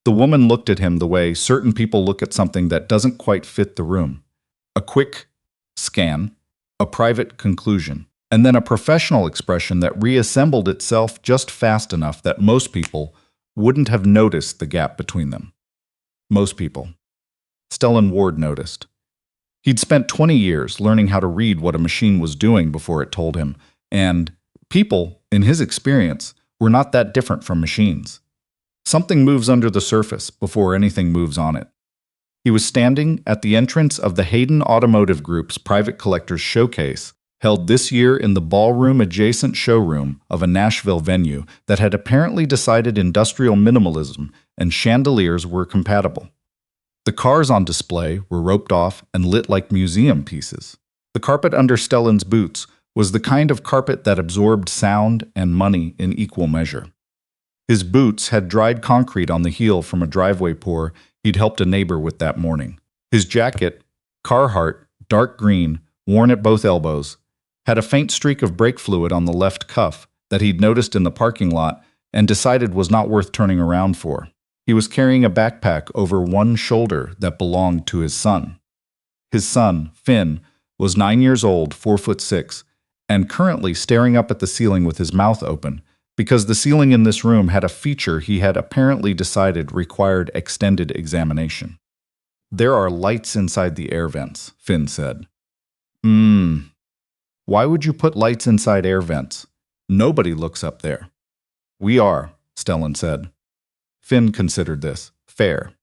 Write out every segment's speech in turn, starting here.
The woman looked at him the way certain people look at something that doesn't quite fit the room. A quick scan, a private conclusion, and then a professional expression that reassembled itself just fast enough that most people wouldn't have noticed the gap between them. Most people. Stellan Ward noticed. He'd spent 20 years learning how to read what a machine was doing before it told him, and people, in his experience, were not that different from machines. Something moves under the surface before anything moves on it. He was standing at the entrance of the Hayden Automotive Group's Private Collectors Showcase, held this year in the ballroom-adjacent showroom of a Nashville venue that had apparently decided industrial minimalism and chandeliers were compatible. The cars on display were roped off and lit like museum pieces. The carpet under Stellan's boots was the kind of carpet that absorbed sound and money in equal measure. His boots had dried concrete on the heel from a driveway pour he'd helped a neighbor with that morning. His jacket, Carhartt, dark green, worn at both elbows, had a faint streak of brake fluid on the left cuff that he'd noticed in the parking lot and decided was not worth turning around for. He was carrying a backpack over one shoulder that belonged to his son. His son, Finn, was 9 years old, 4'6", and currently staring up at the ceiling with his mouth open, because the ceiling in this room had a feature he had apparently decided required extended examination. "There are lights inside the air vents," Finn said. Why would you put lights inside air vents? Nobody looks up there." "We are," Stellan said. Finn considered this fair.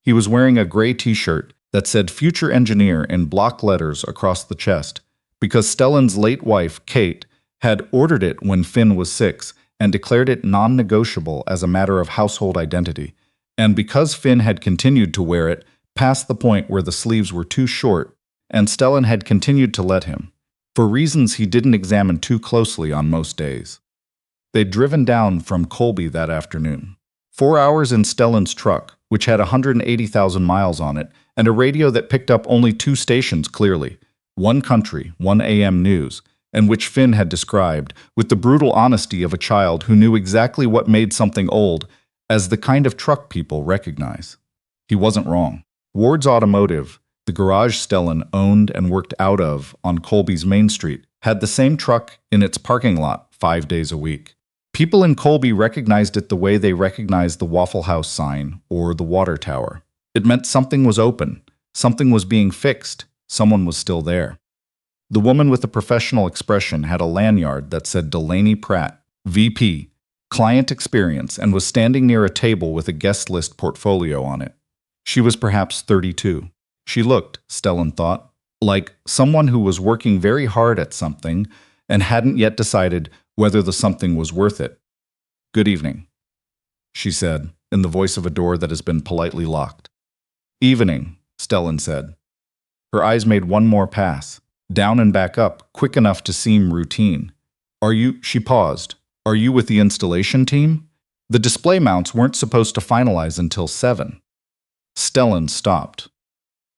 He was wearing a gray t-shirt that said Future Engineer in block letters across the chest, because Stellan's late wife, Kate, had ordered it when Finn was 6 and declared it non-negotiable as a matter of household identity, and because Finn had continued to wear it past the point where the sleeves were too short, and Stellan had continued to let him, for reasons he didn't examine too closely on most days. They'd driven down from Colby that afternoon. 4 hours in Stellan's truck, which had 180,000 miles on it, and a radio that picked up only 2 stations clearly, one country, one AM news, and which Finn had described, with the brutal honesty of a child who knew exactly what made something old, as the kind of truck people recognize. He wasn't wrong. Ward's Automotive, the garage Stellan owned and worked out of on Colby's Main Street, had the same truck in its parking lot 5 days a week. People in Colby recognized it the way they recognized the Waffle House sign or the water tower. It meant something was open, something was being fixed, someone was still there. The woman with the professional expression had a lanyard that said Delaney Pratt, VP, Client Experience, and was standing near a table with a guest list portfolio on it. She was perhaps 32. She looked, Stellan thought, like someone who was working very hard at something and hadn't yet decided whether the something was worth it. "Good evening," she said, in the voice of a door that has been politely locked. "Evening," Stellan said. Her eyes made one more pass, down and back up, quick enough to seem routine. She paused. "Are you with the installation team? The display mounts weren't supposed to finalize until 7. Stellan stopped.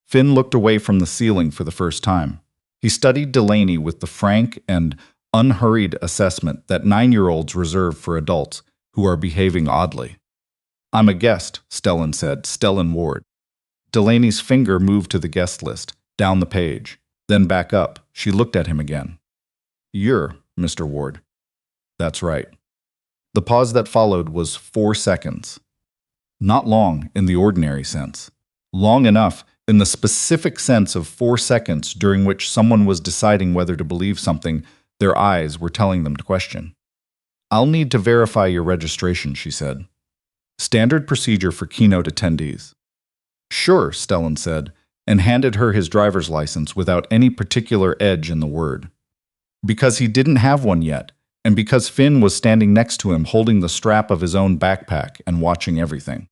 Finn looked away from the ceiling for the first time. He studied Delaney with the frank and unhurried assessment that 9-year-olds reserve for adults who are behaving oddly. "I'm a guest," Stellan said, "Stellan Ward." Delaney's finger moved to the guest list, down the page, then back up. She looked at him again. "You're Mr. Ward." "That's right." The pause that followed was 4 seconds. Not long in the ordinary sense. Long enough in the specific sense of 4 seconds during which someone was deciding whether to believe something their eyes were telling them to question. "I'll need to verify your registration," she said. "Standard procedure for keynote attendees." "Sure," Stellan said, and handed her his driver's license without any particular edge in the word. Because he didn't have one yet, and because Finn was standing next to him holding the strap of his own backpack and watching everything.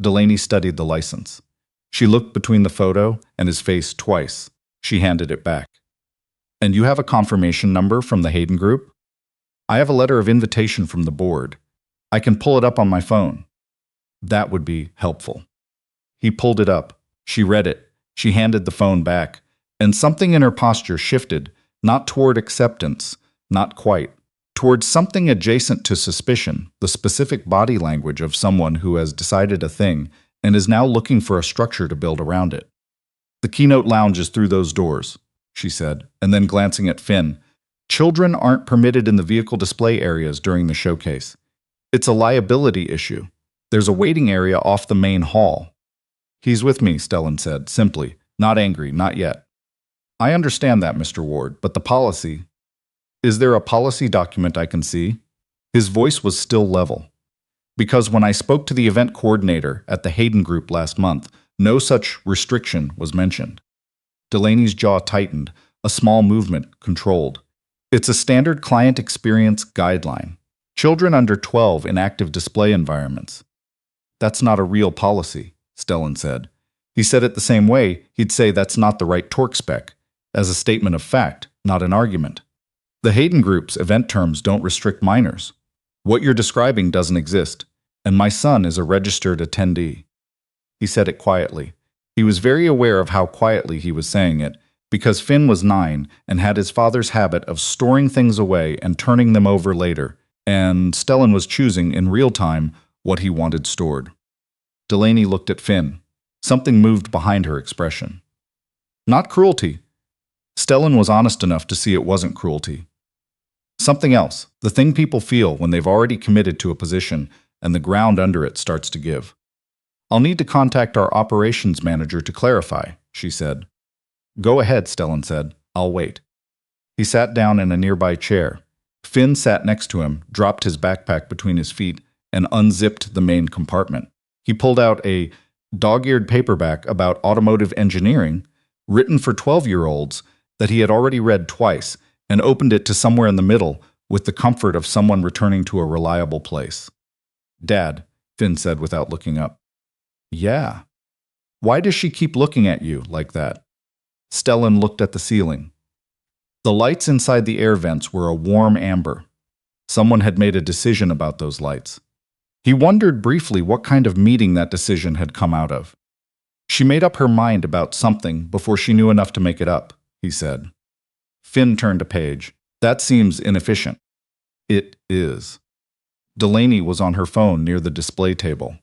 Delaney studied the license. She looked between the photo and his face twice. She handed it back. "And you have a confirmation number from the Hayden Group?" "I have a letter of invitation from the board. I can pull it up on my phone." "That would be helpful." He pulled it up. She read it. She handed the phone back, and something in her posture shifted, not toward acceptance, not quite, towards something adjacent to suspicion, the specific body language of someone who has decided a thing and is now looking for a structure to build around it. The keynote lounge is through those doors, she said, and then glancing at Finn, children aren't permitted in the vehicle display areas during the showcase. It's a liability issue. There's a waiting area off the main hall. He's with me, Stellan said, simply, not angry, not yet. I understand that, Mr. Ward, but the policy… Is there a policy document I can see? His voice was still level. Because when I spoke to the event coordinator at the Hayden Group last month, no such restriction was mentioned. Delaney's jaw tightened, a small movement controlled. It's a standard client experience guideline. Children under 12 in active display environments. That's not a real policy, Stellan said. He said it the same way he'd say that's not the right torque spec, as a statement of fact, not an argument. The Hayden Group's event terms don't restrict minors. What you're describing doesn't exist, and my son is a registered attendee. He said it quietly. He was very aware of how quietly he was saying it, because Finn was 9 and had his father's habit of storing things away and turning them over later, and Stellan was choosing in real time what he wanted stored. Delaney looked at Finn. Something moved behind her expression. Not cruelty. Stellan was honest enough to see it wasn't cruelty. Something else, the thing people feel when they've already committed to a position and the ground under it starts to give. I'll need to contact our operations manager to clarify, she said. Go ahead, Stellan said. I'll wait. He sat down in a nearby chair. Finn sat next to him, dropped his backpack between his feet, and unzipped the main compartment. He pulled out a dog-eared paperback about automotive engineering, written for 12-year-olds, that he had already read twice, and opened it to somewhere in the middle with the comfort of someone returning to a reliable place. Dad, Finn said without looking up. Yeah. Why does she keep looking at you like that? Stellan looked at the ceiling. The lights inside the air vents were a warm amber. Someone had made a decision about those lights. He wondered briefly what kind of meeting that decision had come out of. She made up her mind about something before she knew enough to make it up, he said. Finn turned a page. That seems inefficient. It is. Delaney was on her phone near the display table.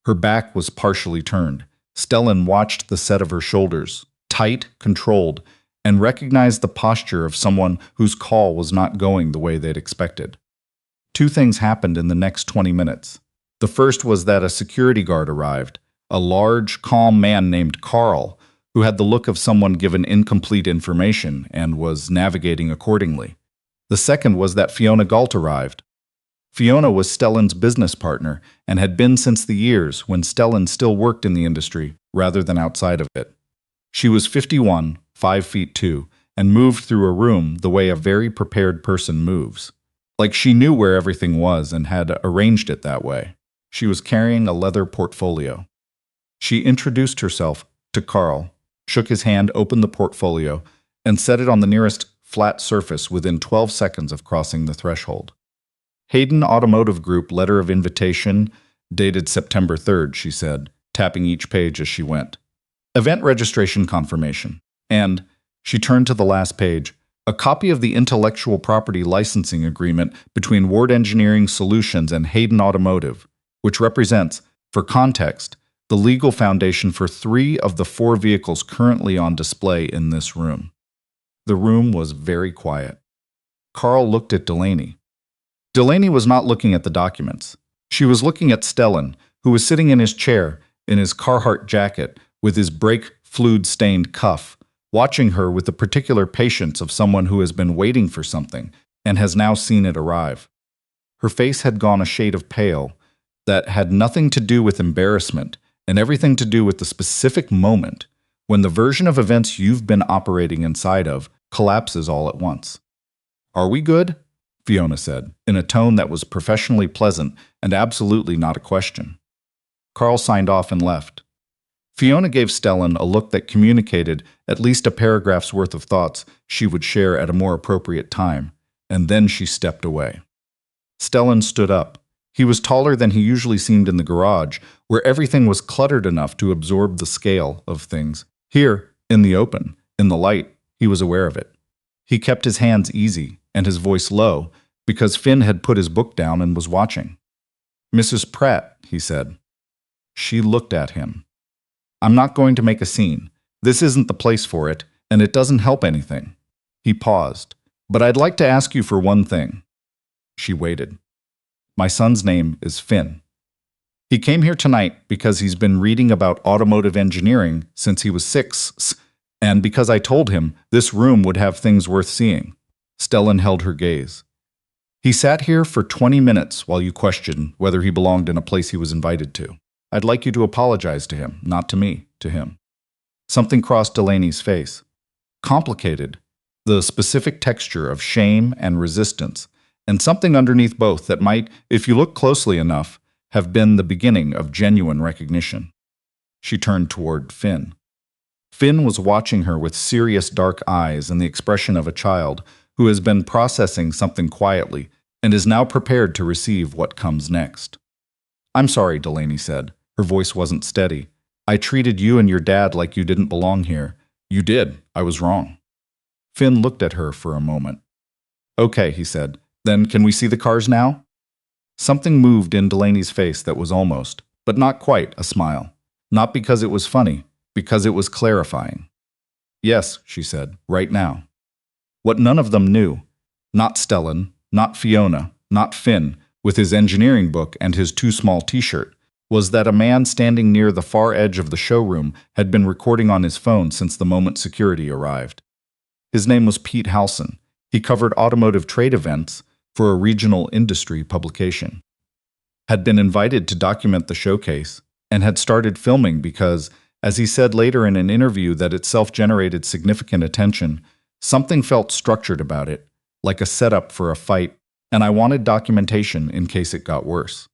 Her back was partially turned. Stellan watched the set of her shoulders, tight, controlled, and recognized the posture of someone whose call was not going the way they'd expected. Two things happened in the next 20 minutes. The first was that a security guard arrived, a large, calm man named Carl, who had the look of someone given incomplete information and was navigating accordingly. The second was that Fiona Galt arrived. Fiona was Stellan's business partner and had been since the years when Stellan still worked in the industry rather than outside of it. She was 51, 5'2", and moved through a room the way a very prepared person moves. Like she knew where everything was and had arranged it that way. She was carrying a leather portfolio. She introduced herself to Carl, shook his hand, opened the portfolio, and set it on the nearest flat surface within 12 seconds of crossing the threshold. Hayden Automotive Group letter of invitation, dated September 3rd, she said, tapping each page as she went. Event registration confirmation. And, she turned to the last page, a copy of the intellectual property licensing agreement between Ward Engineering Solutions and Hayden Automotive, which represents, for context, the legal foundation for 3 of the 4 vehicles currently on display in this room. The room was very quiet. Carl looked at Delaney. Delaney was not looking at the documents. She was looking at Stellan, who was sitting in his chair, in his Carhartt jacket, with his brake fluid-stained cuff, watching her with the particular patience of someone who has been waiting for something and has now seen it arrive. Her face had gone a shade of pale that had nothing to do with embarrassment and everything to do with the specific moment when the version of events you've been operating inside of collapses all at once. Are we good? Fiona said, in a tone that was professionally pleasant and absolutely not a question. Carl signed off and left. Fiona gave Stellan a look that communicated at least a paragraph's worth of thoughts she would share at a more appropriate time, and then she stepped away. Stellan stood up. He was taller than he usually seemed in the garage, where everything was cluttered enough to absorb the scale of things. Here, in the open, in the light, he was aware of it. He kept his hands easy and his voice low, because Finn had put his book down and was watching. "Mrs. Pratt," he said. She looked at him. "I'm not going to make a scene. This isn't the place for it, and it doesn't help anything." He paused. "But I'd like to ask you for one thing." She waited. "My son's name is Finn. He came here tonight because he's been reading about automotive engineering since he was 6, and because I told him this room would have things worth seeing." Stellan held her gaze. "He sat here for 20 minutes while you questioned whether he belonged in a place he was invited to. I'd like you to apologize to him, not to me, to him." Something crossed Delaney's face. Complicated, the specific texture of shame and resistance, and something underneath both that might, if you look closely enough, have been the beginning of genuine recognition. She turned toward Finn. Finn was watching her with serious dark eyes and the expression of a child who has been processing something quietly and is now prepared to receive what comes next. "I'm sorry," Delaney said. Her voice wasn't steady. "I treated you and your dad like you didn't belong here." "You did. I was wrong." Finn looked at her for a moment. "Okay," he said. "Then can we see the cars now?" Something moved in Delaney's face that was almost, but not quite, a smile. Not because it was funny, because it was clarifying. "Yes," she said, "right now." What none of them knew, not Stellan, not Fiona, not Finn, with his engineering book and his too small t-shirt, was that a man standing near the far edge of the showroom had been recording on his phone since the moment security arrived. His name was Pete Halson. He covered automotive trade events for a regional industry publication. Had been invited to document the showcase, and had started filming because, as he said later in an interview that itself generated significant attention, something felt structured about it, like a setup for a fight, and I wanted documentation in case it got worse.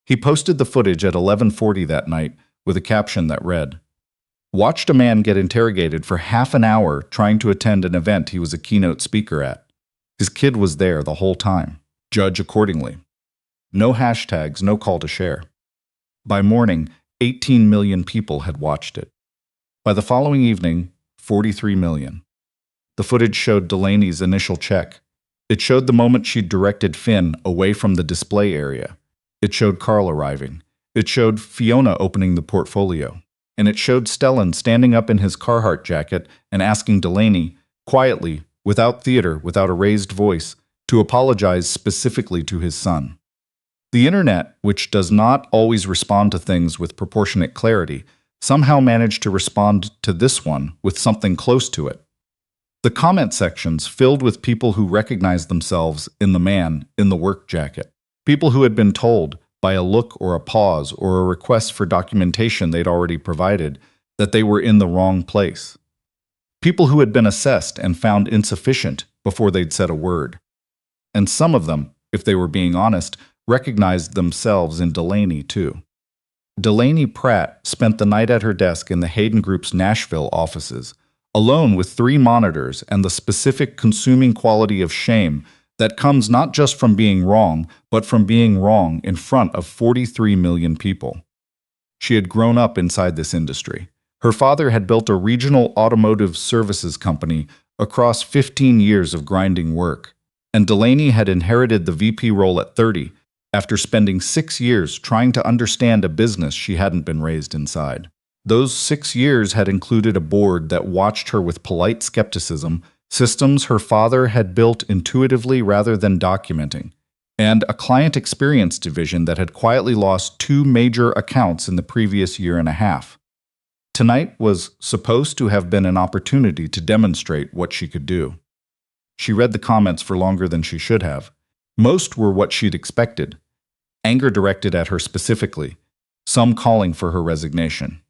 He posted the footage at 11:40 that night with a caption that read, "Watched a man get interrogated for half an hour trying to attend an event he was a keynote speaker at. His kid was there the whole time. Judge accordingly." No hashtags, no call to share. By morning, 18 million people had watched it. By the following evening, 43 million. The footage showed Delaney's initial check. It showed the moment she'd directed Finn away from the display area. It showed Carl arriving. It showed Fiona opening the portfolio. And it showed Stellan standing up in his Carhartt jacket and asking Delaney, quietly, without theater, without a raised voice, to apologize specifically to his son. The internet, which does not always respond to things with proportionate clarity, somehow managed to respond to this one with something close to it. The comment sections filled with people who recognized themselves in the man in the work jacket. People who had been told, by a look or a pause or a request for documentation they'd already provided, that they were in the wrong place. People who had been assessed and found insufficient before they'd said a word. And some of them, if they were being honest, recognized themselves in Delaney too. Delaney Pratt spent the night at her desk in the Hayden Group's Nashville offices, alone with 3 monitors and the specific consuming quality of shame that comes not just from being wrong, but from being wrong in front of 43 million people. She had grown up inside this industry. Her father had built a regional automotive services company across 15 years of grinding work, and Delaney had inherited the VP role at 30 after spending 6 years trying to understand a business she hadn't been raised inside. Those 6 years had included a board that watched her with polite skepticism, systems her father had built intuitively rather than documenting, and a client experience division that had quietly lost 2 major accounts in the previous year and a half. Tonight was supposed to have been an opportunity to demonstrate what she could do. She read the comments for longer than she should have. Most were what she'd expected. Anger directed at her specifically, some calling for her resignation.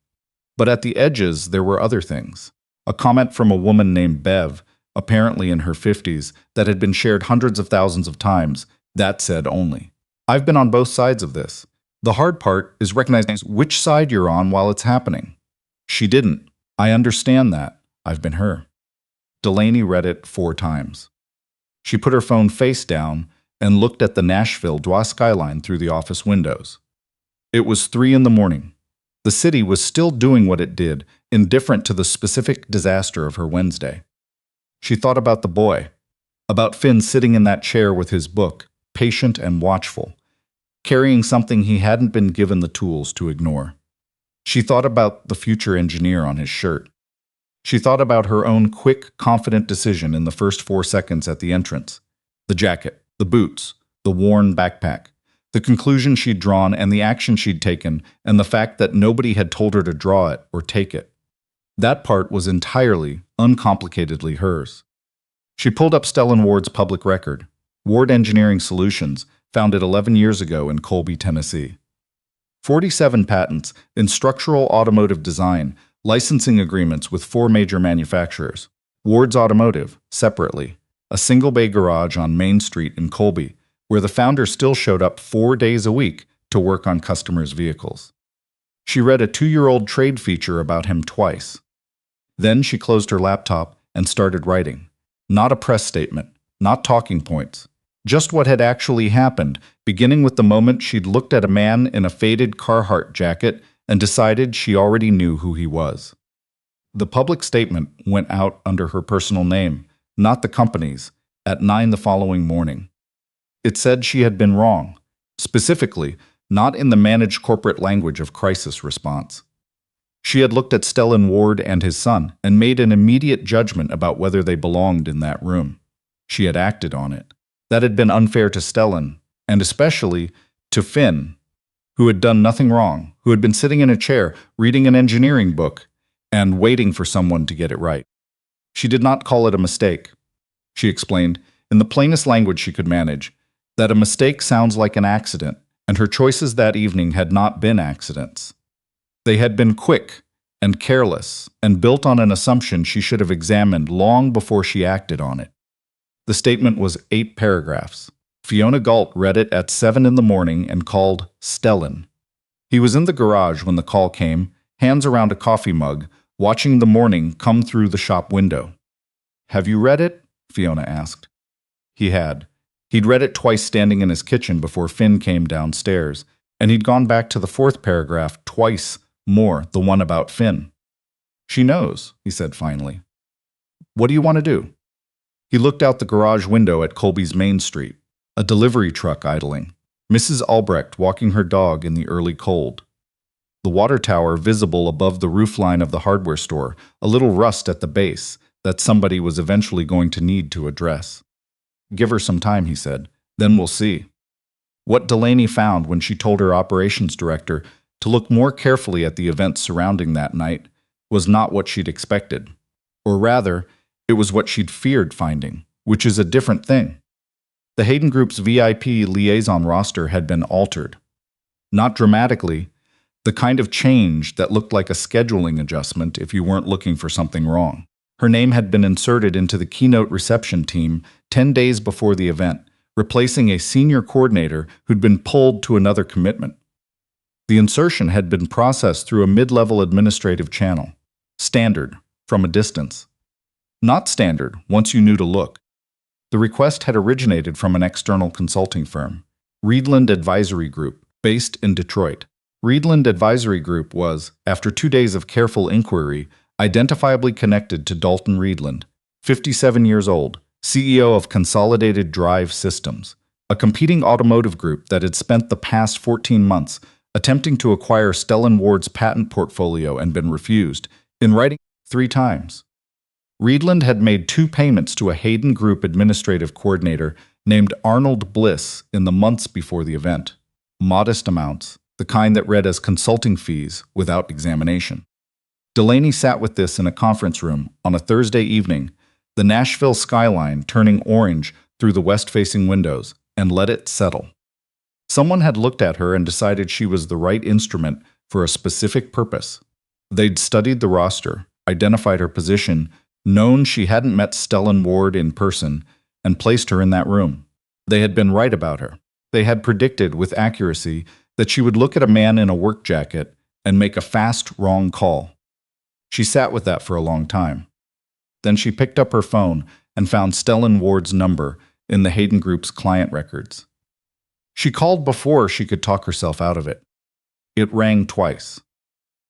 But at the edges, there were other things. A comment from a woman named Bev, apparently in her 50s, that had been shared hundreds of thousands of times, that said only, "I've been on both sides of this. The hard part is recognizing which side you're on while it's happening." She didn't. "I understand that. I've been her." Delaney read it 4 times. She put her phone face down and looked at the Nashville skyline through the office windows. It was 3 in the morning. The city was still doing what it did, indifferent to the specific disaster of her Wednesday. She thought about the boy, about Finn sitting in that chair with his book, patient and watchful, carrying something he hadn't been given the tools to ignore. She thought about the future engineer on his shirt. She thought about her own quick, confident decision in the first 4 seconds at the entrance. The jacket, the boots, the worn backpack, the conclusion she'd drawn and the action she'd taken, and the fact that nobody had told her to draw it or take it. That part was entirely, uncomplicatedly hers. She pulled up Stellan Ward's public record, Ward Engineering Solutions, founded 11 years ago in Colby, Tennessee. 47 patents in structural automotive design, licensing agreements with 4 major manufacturers. Ward's Automotive, separately, a single-bay garage on Main Street in Colby, where the founder still showed up 4 days a week to work on customers' vehicles. She read a 2-year-old trade feature about him twice. Then she closed her laptop and started writing. Not a press statement, not talking points. Just what had actually happened, beginning with the moment she'd looked at a man in a faded Carhartt jacket and decided she already knew who he was. The public statement went out under her personal name, not the company's, at 9 the following morning. It said she had been wrong, specifically, not in the managed corporate language of crisis response. She had looked at Stellan Ward and his son and made an immediate judgment about whether they belonged in that room. She had acted on it. That had been unfair to Stellan, and especially to Finn, who had done nothing wrong, who had been sitting in a chair, reading an engineering book, and waiting for someone to get it right. She did not call it a mistake. She explained, in the plainest language she could manage, that a mistake sounds like an accident, and her choices that evening had not been accidents. They had been quick and careless and built on an assumption she should have examined long before she acted on it. The statement was 8 paragraphs. Fiona Galt read it at 7 in the morning and called Stellan. He was in the garage when the call came, hands around a coffee mug, watching the morning come through the shop window. "Have you read it?" Fiona asked. He had. He'd read it twice standing in his kitchen before Finn came downstairs, and he'd gone back to the 4th paragraph twice more, the one about Finn. "She knows," he said finally. "What do you want to do?" He looked out the garage window at Colby's Main Street, a delivery truck idling, Mrs. Albrecht walking her dog in the early cold. The water tower visible above the roofline of the hardware store, a little rust at the base that somebody was eventually going to need to address. "Give her some time," he said, "then we'll see." What Delaney found when she told her operations director to look more carefully at the events surrounding that night was not what she'd expected. Or rather, it was what she'd feared finding, which is a different thing. The Hayden Group's VIP liaison roster had been altered. Not dramatically, the kind of change that looked like a scheduling adjustment if you weren't looking for something wrong. Her name had been inserted into the keynote reception team 10 days before the event, replacing a senior coordinator who'd been pulled to another commitment. The insertion had been processed through a mid-level administrative channel. Standard, from a distance. Not standard, once you knew to look. The request had originated from an external consulting firm, Reedland Advisory Group, based in Detroit. Reedland Advisory Group was, after 2 days of careful inquiry, identifiably connected to Dalton Reedland, 57 years old, CEO of Consolidated Drive Systems, a competing automotive group that had spent the past 14 months attempting to acquire Stellan Ward's patent portfolio and been refused, in writing 3 times. Reedland had made 2 payments to a Hayden Group administrative coordinator named Arnold Bliss in the months before the event. Modest amounts, the kind that read as consulting fees without examination. Delaney sat with this in a conference room on a Thursday evening, the Nashville skyline turning orange through the west-facing windows, and let it settle. Someone had looked at her and decided she was the right instrument for a specific purpose. They'd studied the roster, identified her position, known she hadn't met Stellan Ward in person, and placed her in that room. They had been right about her. They had predicted with accuracy that she would look at a man in a work jacket and make a fast, wrong call. She sat with that for a long time. Then she picked up her phone and found Stellan Ward's number in the Hayden Group's client records. She called before she could talk herself out of it. It rang twice.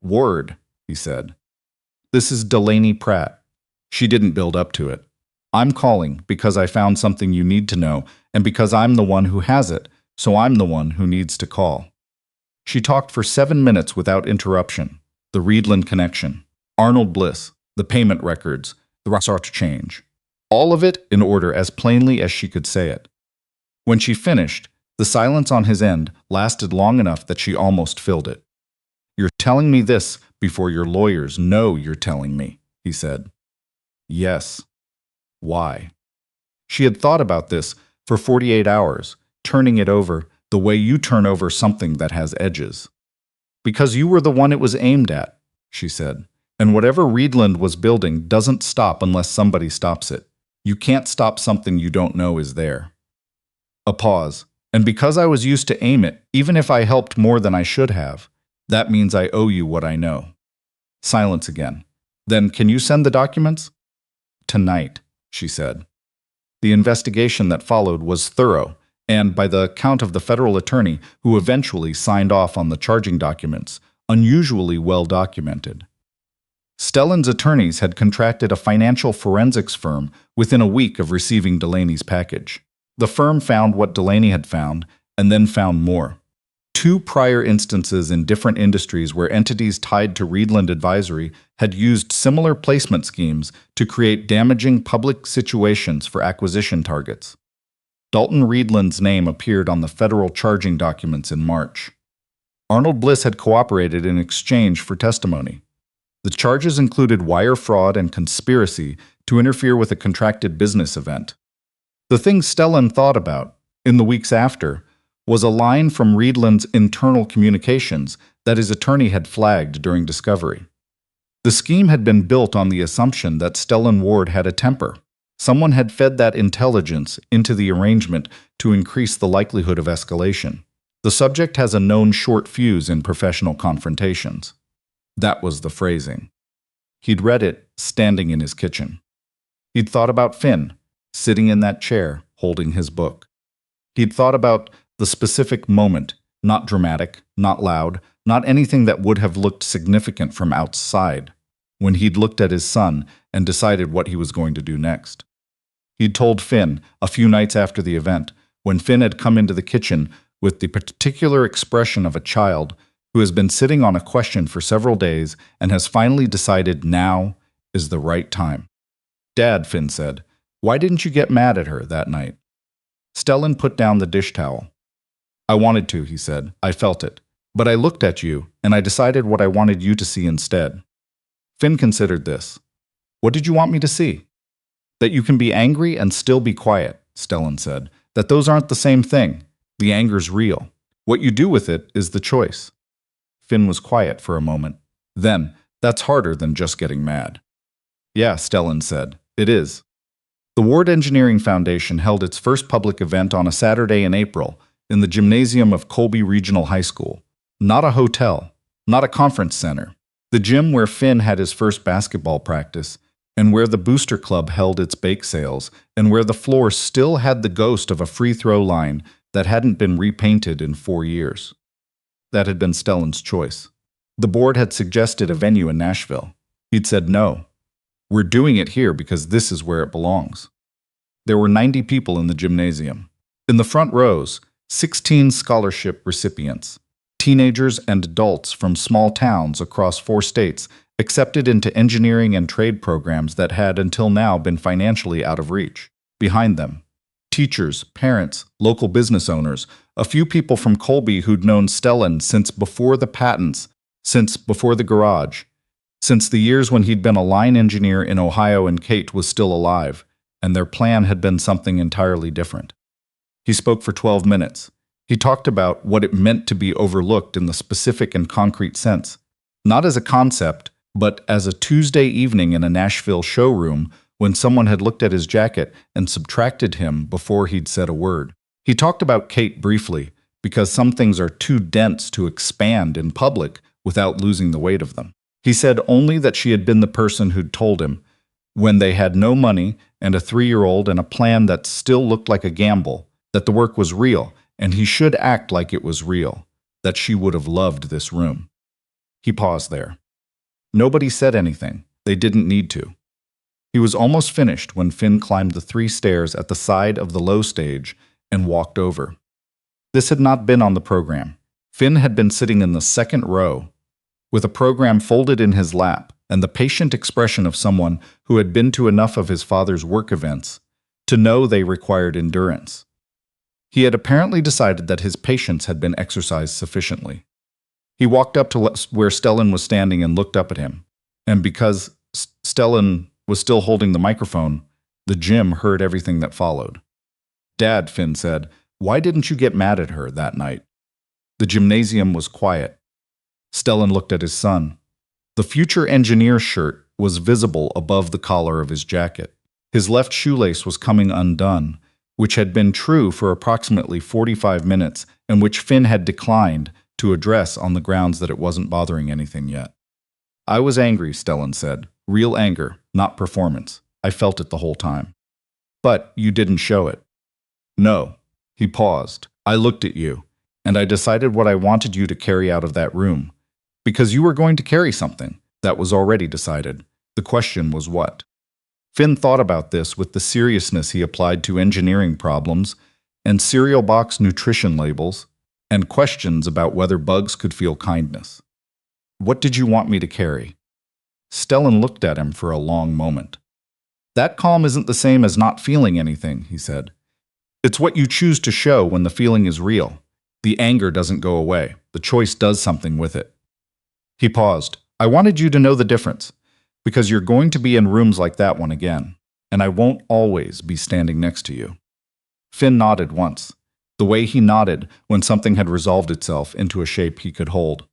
"Ward," he said. "This is Delaney Pratt." She didn't build up to it. I'm calling because I found something you need to know, and because I'm the one who has it, so I'm the one who needs to call. She talked for 7 minutes without interruption. The Reedland connection, Arnold Bliss, the payment records, the resort change. All of it in order as plainly as she could say it. When she finished, the silence on his end lasted long enough that she almost filled it. "You're telling me this before your lawyers know you're telling me," he said. "Yes." Why? She had thought about this for 48 hours, turning it over the way you turn over something that has edges. "Because you were the one it was aimed at," she said. "And whatever Reedland was building doesn't stop unless somebody stops it. You can't stop something you don't know is there." A pause. "And because I was used to aim it, even if I helped more than I should have, that means I owe you what I know." Silence again. "Then can you send the documents?" "Tonight," she said. The investigation that followed was thorough, and by the account of the federal attorney who eventually signed off on the charging documents, unusually well documented. Stellan's attorneys had contracted a financial forensics firm within a week of receiving Delaney's package. The firm found what Delaney had found, and then found more. 2 prior instances in different industries where entities tied to Reedland Advisory had used similar placement schemes to create damaging public situations for acquisition targets. Dalton Reedland's name appeared on the federal charging documents in March. Arnold Bliss had cooperated in exchange for testimony. The charges included wire fraud and conspiracy to interfere with a contracted business event. The thing Stellan thought about, in the weeks after, was a line from Reedland's internal communications that his attorney had flagged during discovery. The scheme had been built on the assumption that Stellan Ward had a temper. Someone had fed that intelligence into the arrangement to increase the likelihood of escalation. The subject has a known short fuse in professional confrontations. That was the phrasing. He'd read it standing in his kitchen. He'd thought about Finn, sitting in that chair, holding his book. He'd thought about the specific moment, not dramatic, not loud, not anything that would have looked significant from outside, when he'd looked at his son and decided what he was going to do next. He'd told Finn, a few nights after the event, when Finn had come into the kitchen with the particular expression of a child who has been sitting on a question for several days and has finally decided now is the right time. "Dad," Finn said, "why didn't you get mad at her that night?" Stellan put down the dish towel. "I wanted to," he said. "I felt it. But I looked at you, and I decided what I wanted you to see instead." Finn considered this. "What did you want me to see?" "That you can be angry and still be quiet," Stellan said. "That those aren't the same thing. The anger's real. What you do with it is the choice." Finn was quiet for a moment. Then, "That's harder than just getting mad." "Yeah," Stellan said. "It is." The Ward Engineering Foundation held its first public event on a Saturday in April in the gymnasium of Colby Regional High School. Not a hotel, not a conference center. The gym where Finn had his first basketball practice, and where the Booster Club held its bake sales, and where the floor still had the ghost of a free throw line that hadn't been repainted in 4 years. That had been Stellan's choice. The board had suggested a venue in Nashville. He'd said no. "We're doing it here because this is where it belongs." There were 90 people in the gymnasium. In the front rows, 16 scholarship recipients. Teenagers and adults from small towns across 4 states accepted into engineering and trade programs that had until now been financially out of reach. Behind them, teachers, parents, local business owners, a few people from Colby who'd known Stellan since before the patents, since before the garage, since the years when he'd been a line engineer in Ohio and Kate was still alive, and their plan had been something entirely different. He spoke for 12 minutes. He talked about what it meant to be overlooked in the specific and concrete sense, not as a concept, but as a Tuesday evening in a Nashville showroom when someone had looked at his jacket and subtracted him before he'd said a word. He talked about Kate briefly, because some things are too dense to expand in public without losing the weight of them. He said only that she had been the person who'd told him, when they had no money and a 3-year-old and a plan that still looked like a gamble, that the work was real, and he should act like it was real, that she would have loved this room. He paused there. Nobody said anything. They didn't need to. He was almost finished when Finn climbed the 3 stairs at the side of the low stage and walked over. This had not been on the program. Finn had been sitting in the second row, with a program folded in his lap and the patient expression of someone who had been to enough of his father's work events to know they required endurance. He had apparently decided that his patience had been exercised sufficiently. He walked up to where Stellan was standing and looked up at him, and because Stellan was still holding the microphone, the gym heard everything that followed. "Dad," Finn said, "why didn't you get mad at her that night?" The gymnasium was quiet. Stellan looked at his son. The future engineer's shirt was visible above the collar of his jacket. His left shoelace was coming undone, which had been true for approximately 45 minutes and which Finn had declined to address on the grounds that it wasn't bothering anything yet. "I was angry," Stellan said. "Real anger, not performance. I felt it the whole time." "But you didn't show it." "No." He paused. "I looked at you, and I decided what I wanted you to carry out of that room. Because you were going to carry something. That was already decided. The question was what?" Finn thought about this with the seriousness he applied to engineering problems and cereal box nutrition labels and questions about whether bugs could feel kindness. "What did you want me to carry?" Stellan looked at him for a long moment. "That calm isn't the same as not feeling anything," he said. "It's what you choose to show when the feeling is real. The anger doesn't go away. The choice does something with it." He paused. "I wanted you to know the difference, because you're going to be in rooms like that one again, and I won't always be standing next to you." Finn nodded once, the way he nodded when something had resolved itself into a shape he could hold.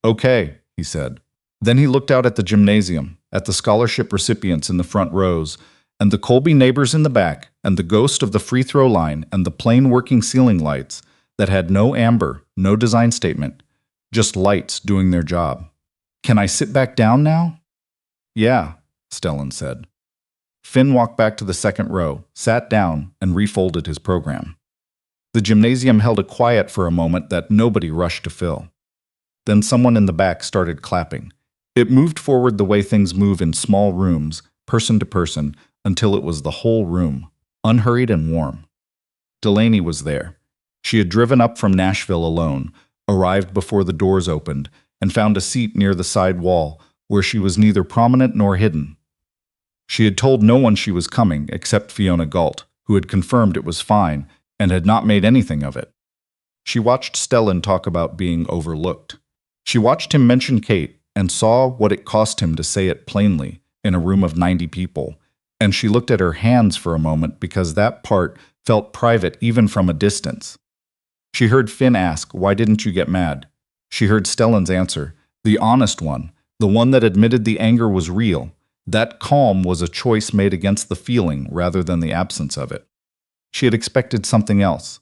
"Okay," he said. Then he looked out at the gymnasium, at the scholarship recipients in the front rows, and the Colby neighbors in the back, and the ghost of the free throw line, and the plain working ceiling lights that had no amber, no design statement, just lights doing their job. "Can I sit back down now?" "Yeah," Stellan said. Finn walked back to the second row, sat down, and refolded his program. The gymnasium held a quiet for a moment that nobody rushed to fill. Then someone in the back started clapping. It moved forward the way things move in small rooms, person to person, until it was the whole room, unhurried and warm. Delaney was there. She had driven up from Nashville alone, arrived before the doors opened, and found a seat near the side wall where she was neither prominent nor hidden. She had told no one she was coming except Fiona Galt, who had confirmed it was fine and had not made anything of it. She watched Stellan talk about being overlooked. She watched him mention Kate and saw what it cost him to say it plainly in a room of 90 people, and she looked at her hands for a moment because that part felt private even from a distance. She heard Finn ask, "Why didn't you get mad?" She heard Stellan's answer, the honest one, the one that admitted the anger was real. That calm was a choice made against the feeling rather than the absence of it. She had expected something else,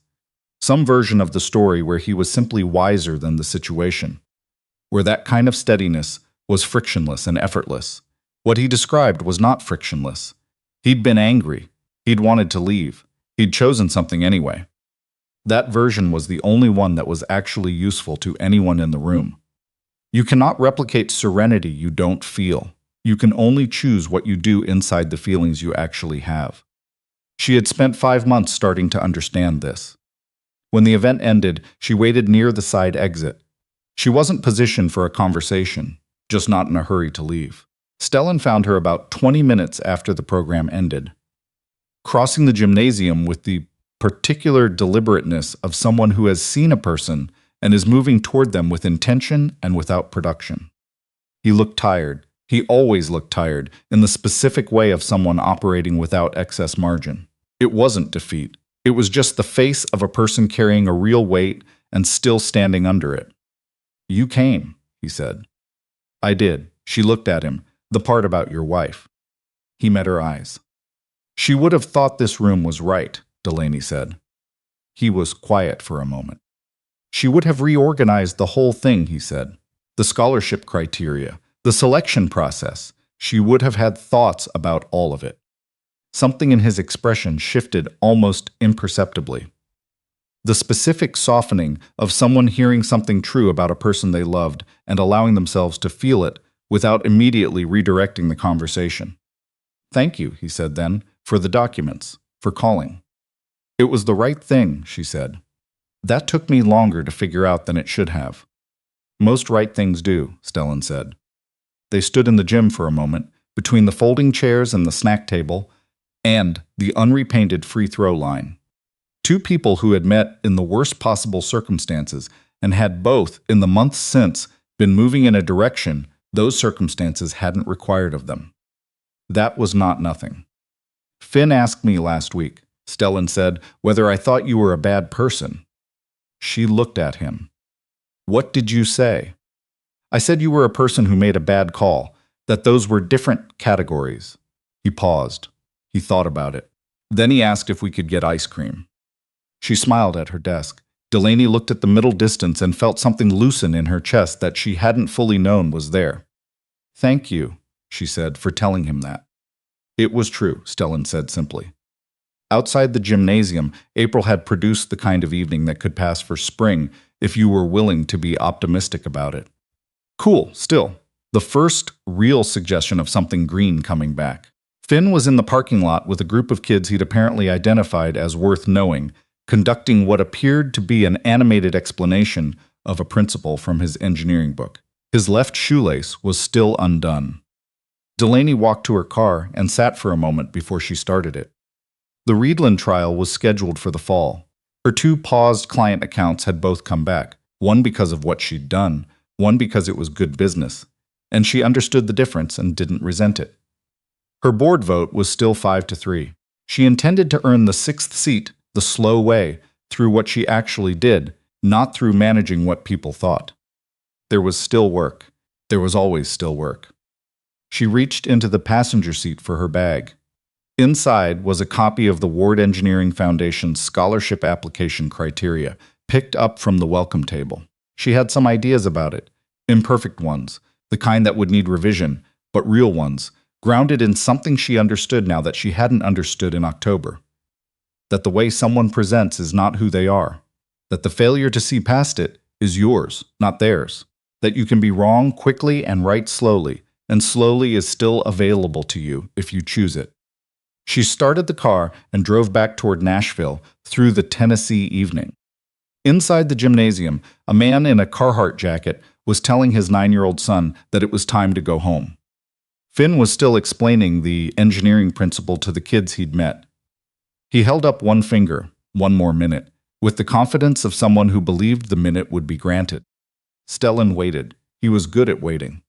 some version of the story where he was simply wiser than the situation, where that kind of steadiness was frictionless and effortless. What he described was not frictionless. He'd been angry. He'd wanted to leave. He'd chosen something anyway. That version was the only one that was actually useful to anyone in the room. You cannot replicate serenity you don't feel. You can only choose what you do inside the feelings you actually have. She had spent 5 months starting to understand this. When the event ended, she waited near the side exit. She wasn't positioned for a conversation, just not in a hurry to leave. Stellan found her about 20 minutes after the program ended, crossing the gymnasium with the particular deliberateness of someone who has seen a person and is moving toward them with intention and without production. He looked tired. He always looked tired, in the specific way of someone operating without excess margin. It wasn't defeat. It was just the face of a person carrying a real weight and still standing under it. "You came," he said. "I did." She looked at him. "The part about your wife." He met her eyes. "She would have thought this room was right," Delaney said. He was quiet for a moment. "She would have reorganized the whole thing," he said. "The scholarship criteria, the selection process. She would have had thoughts about all of it." Something in his expression shifted almost imperceptibly. The specific softening of someone hearing something true about a person they loved and allowing themselves to feel it without immediately redirecting the conversation. Thank you, he said then, for the documents, for calling. It was the right thing, she said. That took me longer to figure out than it should have. Most right things do, Stellan said. They stood in the gym for a moment, between the folding chairs and the snack table, and the unrepainted free throw line. Two people who had met in the worst possible circumstances and had both, in the months since, been moving in a direction those circumstances hadn't required of them. That was not nothing. Finn asked me last week, Stellan said, whether I thought you were a bad person. She looked at him. What did you say? I said you were a person who made a bad call, that those were different categories. He paused. He thought about it. Then he asked if we could get ice cream. She smiled at her desk. Delaney looked at the middle distance and felt something loosen in her chest that she hadn't fully known was there. Thank you, she said, for telling him that. It was true, Stellan said simply. Outside the gymnasium, April had produced the kind of evening that could pass for spring if you were willing to be optimistic about it. Cool, still. The first real suggestion of something green coming back. Finn was in the parking lot with a group of kids he'd apparently identified as worth knowing, conducting what appeared to be an animated explanation of a principle from his engineering book. His left shoelace was still undone. Delaney walked to her car and sat for a moment before she started it. The Reedland trial was scheduled for the fall. Her two paused client accounts had both come back, one because of what she'd done, one because it was good business, and she understood the difference and didn't resent it. Her board vote was still 5-3. She intended to earn the sixth seat the slow way, through what she actually did, not through managing what people thought. There was still work. There was always still work. She reached into the passenger seat for her bag. Inside was a copy of the Ward Engineering Foundation's scholarship application criteria, picked up from the welcome table. She had some ideas about it, imperfect ones, the kind that would need revision, but real ones, grounded in something she understood now that she hadn't understood in October. That the way someone presents is not who they are. That the failure to see past it is yours, not theirs. That you can be wrong quickly and right slowly, and slowly is still available to you if you choose it. She started the car and drove back toward Nashville through the Tennessee evening. Inside the gymnasium, a man in a Carhartt jacket was telling his 9-year-old son that it was time to go home. Finn was still explaining the engineering principle to the kids he'd met. He held up one finger, one more minute, with the confidence of someone who believed the minute would be granted. Stellan waited. He was good at waiting.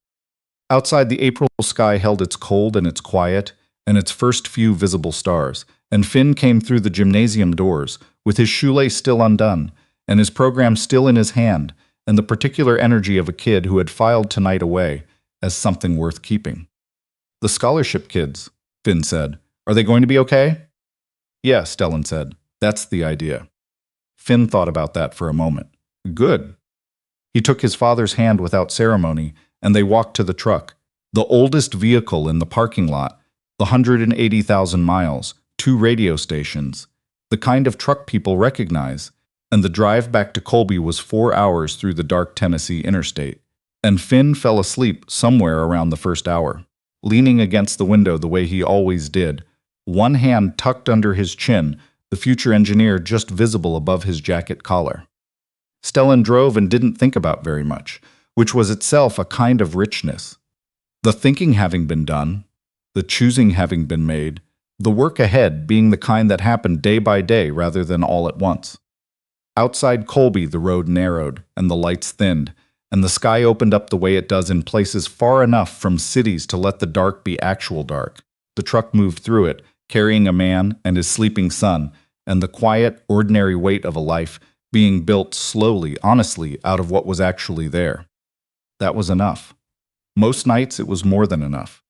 Outside, the April sky held its cold and its quiet, and its first few visible stars, and Finn came through the gymnasium doors, with his shoelace still undone, and his program still in his hand, and the particular energy of a kid who had filed tonight away as something worth keeping. The scholarship kids, Finn said. Are they going to be okay? Yeah, Stellan said. That's the idea. Finn thought about that for a moment. Good. He took his father's hand without ceremony, and they walked to the truck, the oldest vehicle in the parking lot, the 180,000 miles, 2 radio stations, the kind of truck people recognize, and the drive back to Colby was 4 hours through the dark Tennessee interstate, and Finn fell asleep somewhere around the first hour, leaning against the window the way he always did, one hand tucked under his chin, the future engineer just visible above his jacket collar. Stellan drove and didn't think about very much, which was itself a kind of richness. The thinking having been done, the choosing having been made, the work ahead being the kind that happened day by day rather than all at once. Outside Colby, the road narrowed, and the lights thinned, and the sky opened up the way it does in places far enough from cities to let the dark be actual dark. The truck moved through it, carrying a man and his sleeping son, and the quiet, ordinary weight of a life being built slowly, honestly, out of what was actually there. That was enough. Most nights it was more than enough.